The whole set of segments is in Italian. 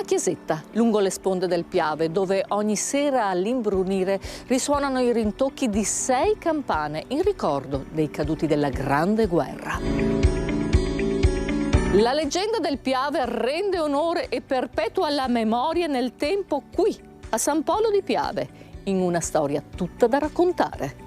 chiesetta lungo le sponde del Piave, dove ogni sera all'imbrunire risuonano i rintocchi di 6 campane in ricordo dei caduti della Grande Guerra. La leggenda del Piave rende onore e perpetua la memoria nel tempo qui, a San Polo di Piave, in una storia tutta da raccontare.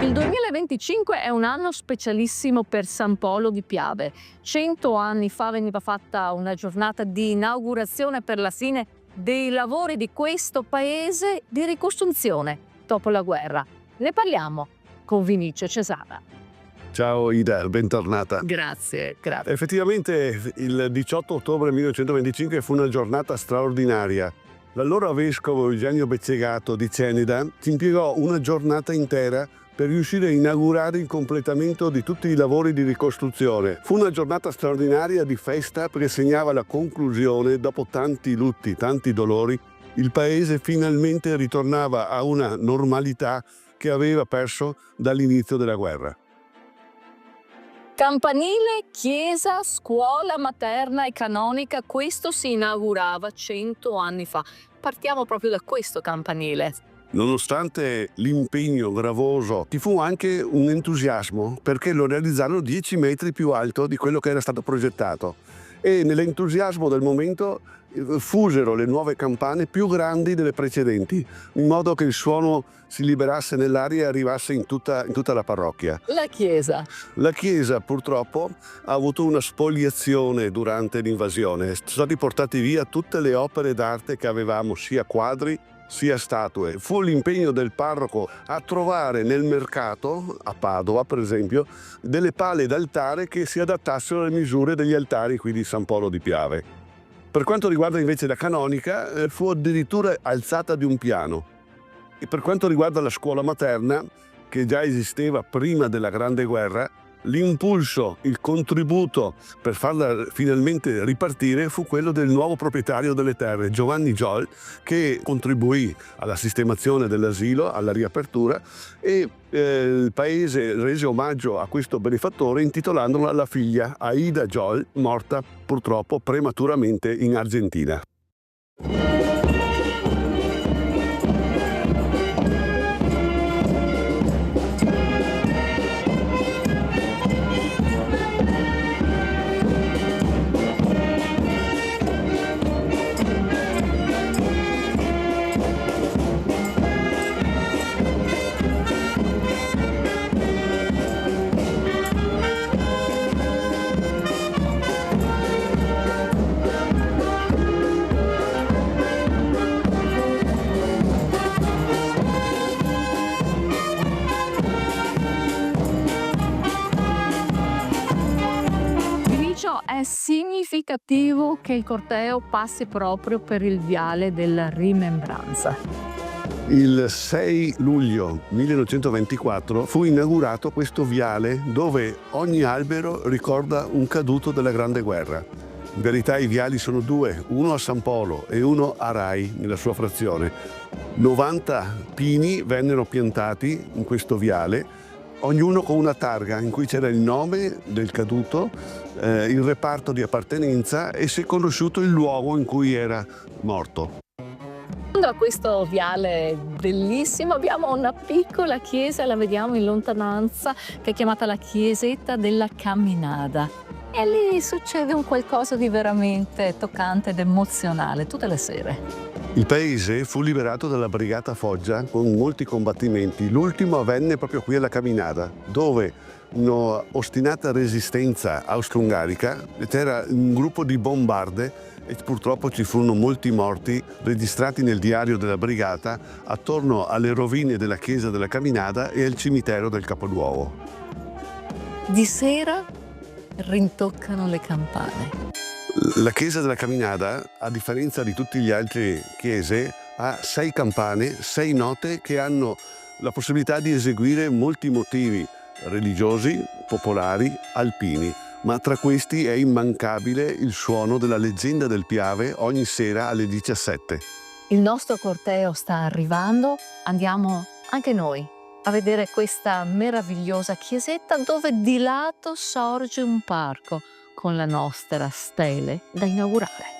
Il 2025 è un anno specialissimo per San Polo di Piave. 100 anni fa veniva fatta una giornata di inaugurazione per la fine dei lavori di questo paese di ricostruzione dopo la guerra. Ne parliamo con Vinicio Cesara. Ciao Ida, bentornata. Grazie. Effettivamente il 18 ottobre 1925 fu una giornata straordinaria. L'allora vescovo Eugenio Bezzegato di Ceneda ci impiegò una giornata intera per riuscire a inaugurare il completamento di tutti i lavori di ricostruzione. Fu una giornata straordinaria di festa perché segnava la conclusione, dopo tanti lutti, tanti dolori, il paese finalmente ritornava a una normalità che aveva perso dall'inizio della guerra. Campanile, chiesa, scuola materna e canonica, questo si inaugurava 100 anni fa. Partiamo proprio da questo campanile. Nonostante l'impegno gravoso, ci fu anche un entusiasmo perché lo realizzarono 10 metri più alto di quello che era stato progettato. E nell'entusiasmo del momento fusero le nuove campane più grandi delle precedenti, in modo che il suono si liberasse nell'aria e arrivasse in tutta la parrocchia. La chiesa purtroppo ha avuto una spoliazione durante l'invasione. Sono stati portati via tutte le opere d'arte che avevamo, sia quadri sia statue. Fu l'impegno del parroco a trovare nel mercato, a Padova per esempio, delle pale d'altare che si adattassero alle misure degli altari qui di San Polo di Piave. Per quanto riguarda invece la canonica, fu addirittura alzata di un piano. E per quanto riguarda la scuola materna, che già esisteva prima della Grande Guerra, l'impulso, il contributo per farla finalmente ripartire fu quello del nuovo proprietario delle terre, Giovanni Giol, che contribuì alla sistemazione dell'asilo, alla riapertura, e il paese rese omaggio a questo benefattore intitolandola alla figlia Aida Giol, morta purtroppo prematuramente in Argentina. È significativo che il corteo passi proprio per il viale della Rimembranza. Il 6 luglio 1924 fu inaugurato questo viale dove ogni albero ricorda un caduto della Grande Guerra. In verità i viali sono 2, uno a San Polo e uno a Rai, nella sua frazione. 90 pini vennero piantati in questo viale, ognuno con una targa in cui c'era il nome del caduto, il reparto di appartenenza e, se conosciuto, il luogo in cui era morto. A questo viale bellissimo abbiamo una piccola chiesa, la vediamo in lontananza, che è chiamata la chiesetta della Caminada. E lì succede un qualcosa di veramente toccante ed emozionale tutte le sere. Il paese fu liberato dalla Brigata Foggia con molti combattimenti. L'ultimo avvenne proprio qui alla Caminada, dove un'ostinata resistenza austro-ungarica, c'era un gruppo di bombarde e purtroppo ci furono molti morti registrati nel diario della brigata attorno alle rovine della chiesa della Caminada e al cimitero del Capoduomo. Di sera rintoccano le campane. La chiesa della Caminada, a differenza di tutte le altre chiese, ha 6 campane, 6 note che hanno la possibilità di eseguire molti motivi religiosi, popolari, alpini. Ma tra questi è immancabile il suono della leggenda del Piave ogni sera alle 17. Il nostro corteo sta arrivando, andiamo anche noi a vedere questa meravigliosa chiesetta dove di lato sorge un parco con la nostra stele da inaugurare.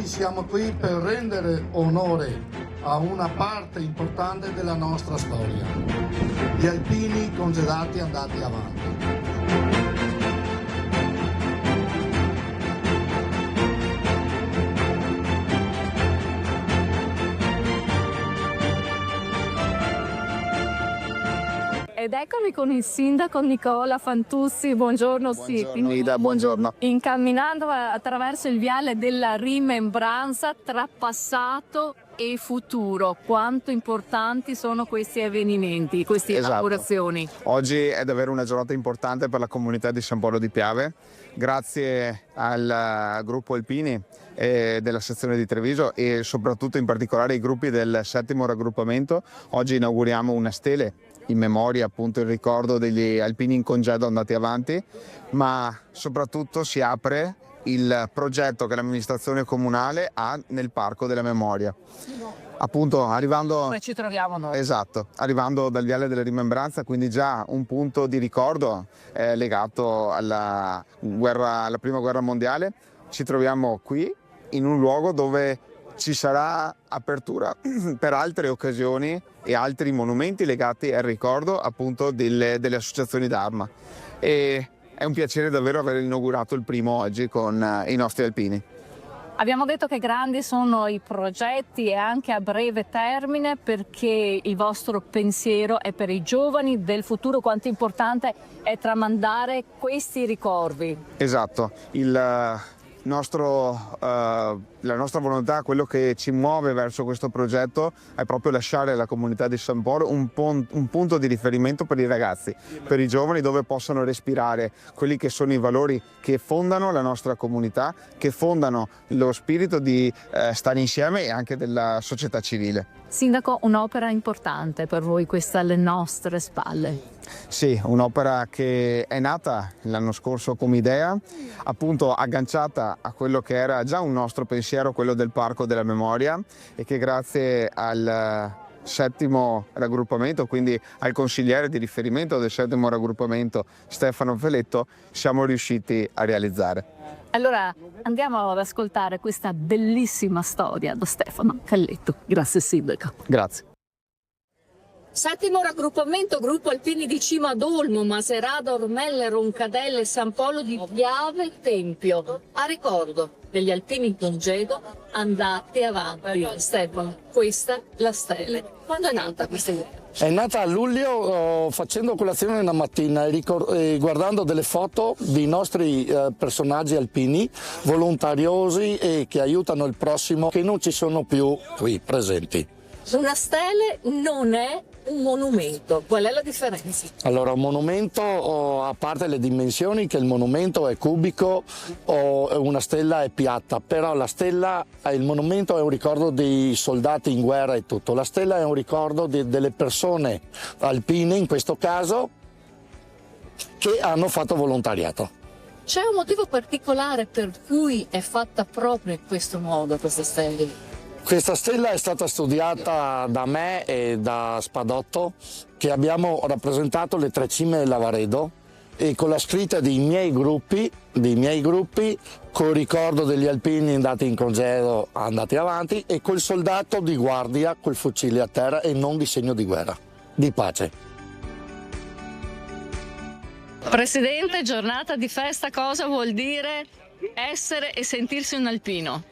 Siamo qui per rendere onore a una parte importante della nostra storia, gli alpini congedati andati avanti. Ed eccomi con il sindaco Nicola Fantuzzi, buongiorno. Buongiorno Ida, buongiorno. Incamminando attraverso il viale della rimembranza tra passato e futuro, quanto importanti sono questi avvenimenti, queste inaugurazioni. Oggi è davvero una giornata importante per la comunità di San Polo di Piave. Grazie al gruppo Alpini della sezione di Treviso e soprattutto in particolare ai gruppi del 7° raggruppamento, oggi inauguriamo una stele in memoria, appunto, il ricordo degli alpini in congedo andati avanti, ma soprattutto si apre il progetto che l'amministrazione comunale ha nel Parco della Memoria. Appunto arrivando Dove ci troviamo noi. Esatto, arrivando dal Viale della Rimembranza, quindi già un punto di ricordo legato alla Prima Guerra Mondiale. Ci troviamo qui in un luogo dove ci sarà apertura per altre occasioni e altri monumenti legati al ricordo appunto delle associazioni d'arma. E è un piacere davvero aver inaugurato il primo oggi con i nostri alpini. Abbiamo detto che grandi sono i progetti e anche a breve termine, perché il vostro pensiero è per i giovani del futuro, quanto importante è tramandare questi ricordi. Esatto, la nostra volontà, quello che ci muove verso questo progetto è proprio lasciare alla comunità di San Polo un punto di riferimento per i ragazzi, per i giovani, dove possano respirare quelli che sono i valori che fondano la nostra comunità, che fondano lo spirito di stare insieme e anche della società civile. Sindaco, un'opera importante per voi questa alle nostre spalle. Sì, un'opera che è nata l'anno scorso come idea, appunto agganciata a quello che era già un nostro pensiero, quello del Parco della Memoria, e che grazie al 7° raggruppamento, quindi al consigliere di riferimento del 7° raggruppamento Stefano Feletto, siamo riusciti a realizzare. Allora andiamo ad ascoltare questa bellissima storia da Stefano Feletto. Grazie Sindaco. Grazie. 7° raggruppamento, gruppo alpini di Cima ad Olmo, Macerata, Ormelle, Roncadelle, San Polo di Piave, Tempio, a ricordo degli alpini in congedo andati avanti. Stefano, questa la stele. Quando è nata questa idea? È nata a luglio facendo colazione una mattina e guardando delle foto di nostri personaggi alpini volontariosi e che aiutano il prossimo, che non ci sono più qui presenti. Una stele non è un monumento, qual è la differenza? Allora, un monumento, a parte le dimensioni, che il monumento è cubico o una stella è piatta, però il monumento è un ricordo dei soldati in guerra e tutto. La stella è un ricordo delle persone alpine, in questo caso, che hanno fatto volontariato. C'è un motivo particolare per cui è fatta proprio in questo modo questa stella? Questa stella è stata studiata da me e da Spadotto, che abbiamo rappresentato le 3 cime del Lavaredo, e con la scritta dei miei gruppi, col ricordo degli alpini andati in congedo, andati avanti, e col soldato di guardia col fucile a terra e non di segno di guerra, di pace. Presidente, giornata di festa, cosa vuol dire essere e sentirsi un alpino?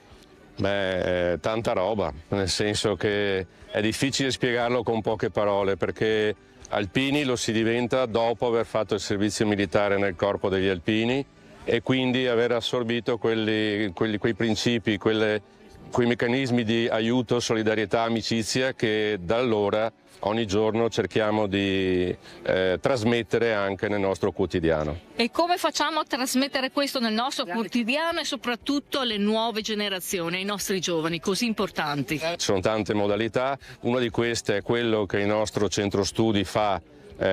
Beh, tanta roba, nel senso che è difficile spiegarlo con poche parole, perché alpini lo si diventa dopo aver fatto il servizio militare nel corpo degli alpini e quindi aver assorbito quei principi, quei meccanismi di aiuto, solidarietà, amicizia che da allora ogni giorno cerchiamo di trasmettere anche nel nostro quotidiano. E come facciamo a trasmettere questo nel nostro quotidiano e soprattutto alle nuove generazioni, ai nostri giovani così importanti? Ci sono tante modalità, una di queste è quello che il nostro centro studi fa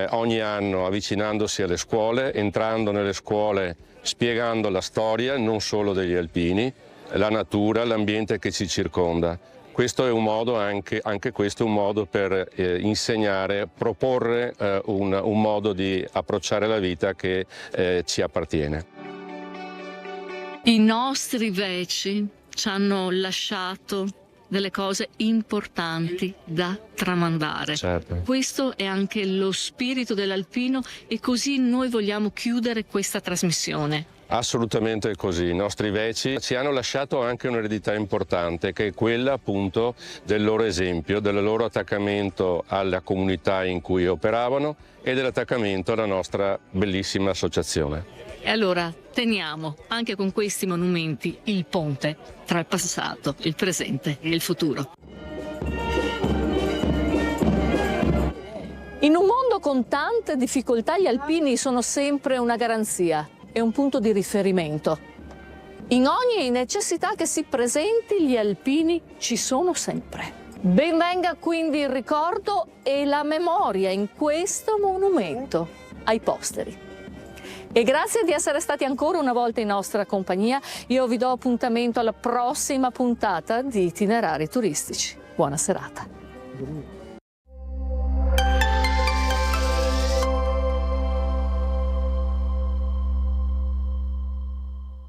ogni anno avvicinandosi alle scuole, entrando nelle scuole, spiegando la storia non solo degli alpini, la natura, l'ambiente che ci circonda. Questo è un modo anche questo è un modo per insegnare, proporre un modo di approcciare la vita che ci appartiene. I nostri veci ci hanno lasciato delle cose importanti da tramandare. Certo. Questo è anche lo spirito dell'alpino e così noi vogliamo chiudere questa trasmissione. Assolutamente così, i nostri veci ci hanno lasciato anche un'eredità importante che è quella appunto del loro esempio, del loro attaccamento alla comunità in cui operavano e dell'attaccamento alla nostra bellissima associazione. E allora teniamo anche con questi monumenti il ponte tra il passato, il presente e il futuro. In un mondo con tante difficoltà gli alpini sono sempre una garanzia. È un punto di riferimento. In ogni necessità che si presenti, gli alpini ci sono sempre. Ben venga quindi il ricordo e la memoria in questo monumento ai posteri. E grazie di essere stati ancora una volta in nostra compagnia. Io vi do appuntamento alla prossima puntata di Itinerari Turistici. Buona serata.